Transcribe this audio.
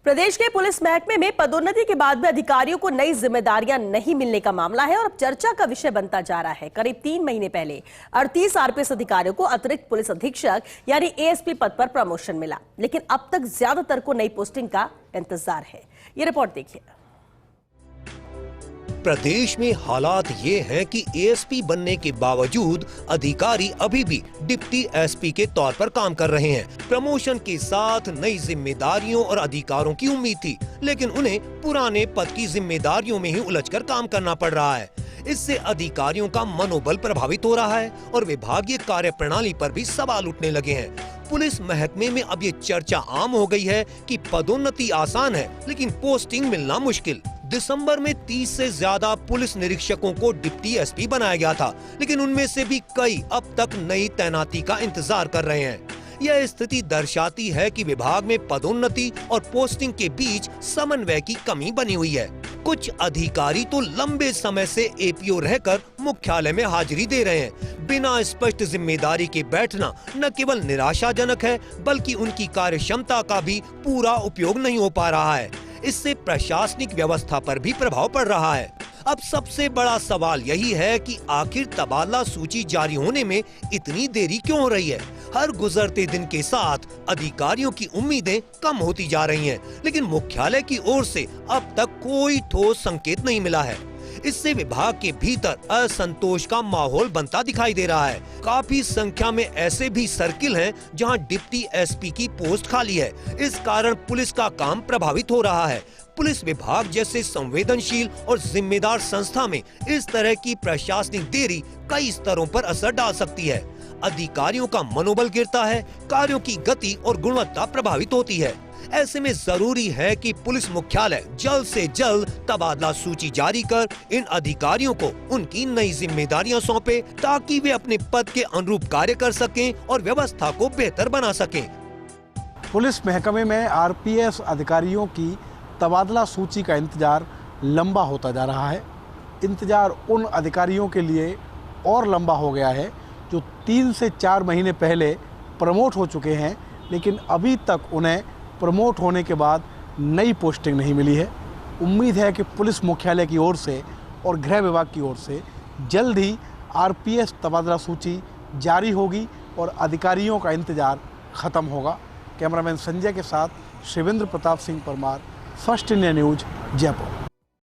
प्रदेश के पुलिस महकमे में पदोन्नति के बाद भी अधिकारियों को नई जिम्मेदारियां नहीं मिलने का मामला है और अब चर्चा का विषय बनता जा रहा है। करीब 3 महीने पहले 38 आरपीएस अधिकारियों को अतिरिक्त पुलिस अधीक्षक यानी एएसपी पद पर प्रमोशन मिला, लेकिन अब तक ज्यादातर को नई पोस्टिंग का इंतजार है। ये रिपोर्ट देखिए। प्रदेश में हालात ये हैं कि एएसपी बनने के बावजूद अधिकारी अभी भी डिप्टी एसपी के तौर पर काम कर रहे हैं। प्रमोशन के साथ नई जिम्मेदारियों और अधिकारों की उम्मीद थी, लेकिन उन्हें पुराने पद की जिम्मेदारियों में ही उलझकर काम करना पड़ रहा है। इससे अधिकारियों का मनोबल प्रभावित हो रहा है और विभागीय कार्यप्रणाली पर भी सवाल उठने लगे हैं। पुलिस महकमे में अब ये चर्चा आम हो गई है कि पदोन्नति आसान है, लेकिन पोस्टिंग मिलना मुश्किल। दिसंबर में 30 से ज्यादा पुलिस निरीक्षकों को डिप्टी एसपी बनाया गया था, लेकिन उनमें से भी कई अब तक नई तैनाती का इंतजार कर रहे हैं। यह स्थिति दर्शाती है कि विभाग में पदोन्नति और पोस्टिंग के बीच समन्वय की कमी बनी हुई है। कुछ अधिकारी तो लंबे समय से एपीओ रहकर मुख्यालय में हाजिरी दे रहे हैं। बिना स्पष्ट जिम्मेदारी के बैठना न केवल निराशाजनक है, बल्कि उनकी कार्यक्षमता का भी पूरा उपयोग नहीं हो पा रहा है। इससे प्रशासनिक व्यवस्था पर भी प्रभाव पड़ रहा है। अब सबसे बड़ा सवाल यही है कि आखिर तबादला सूची जारी होने में इतनी देरी क्यों हो रही है। हर गुजरते दिन के साथ अधिकारियों की उम्मीदें कम होती जा रही हैं, लेकिन मुख्यालय की ओर से अब तक कोई ठोस संकेत नहीं मिला है। इससे विभाग के भीतर असंतोष का माहौल बनता दिखाई दे रहा है। काफी संख्या में ऐसे भी सर्किल हैं जहां डिप्टी एसपी की पोस्ट खाली है। इस कारण पुलिस का काम प्रभावित हो रहा है। पुलिस विभाग जैसे संवेदनशील और जिम्मेदार संस्था में इस तरह की प्रशासनिक देरी कई स्तरों पर असर डाल सकती है। अधिकारियों का मनोबल गिरता है, कार्यों की गति और गुणवत्ता प्रभावित होती है। ऐसे में जरूरी है कि पुलिस मुख्यालय जल्द से जल्द तबादला सूची जारी कर इन अधिकारियों को उनकी नई जिम्मेदारियां सौंपे, ताकि वे अपने पद के अनुरूप कार्य कर सकें और व्यवस्था को बेहतर बना सकें। पुलिस महकमे में आरपीएस अधिकारियों की तबादला सूची का इंतजार लंबा होता जा रहा है। इंतजार उन अधिकारियों के लिए और लंबा हो गया है जो 3 से 4 महीने पहले प्रमोट हो चुके हैं, लेकिन अभी तक उन्हें प्रमोट होने के बाद नई पोस्टिंग नहीं मिली है। उम्मीद है कि पुलिस मुख्यालय की ओर से और गृह विभाग की ओर से जल्द ही आरपीएस तबादला सूची जारी होगी और अधिकारियों का इंतजार ख़त्म होगा। कैमरामैन संजय के साथ Shivendra Pratap Singh Parmar, first India news, Jaipur.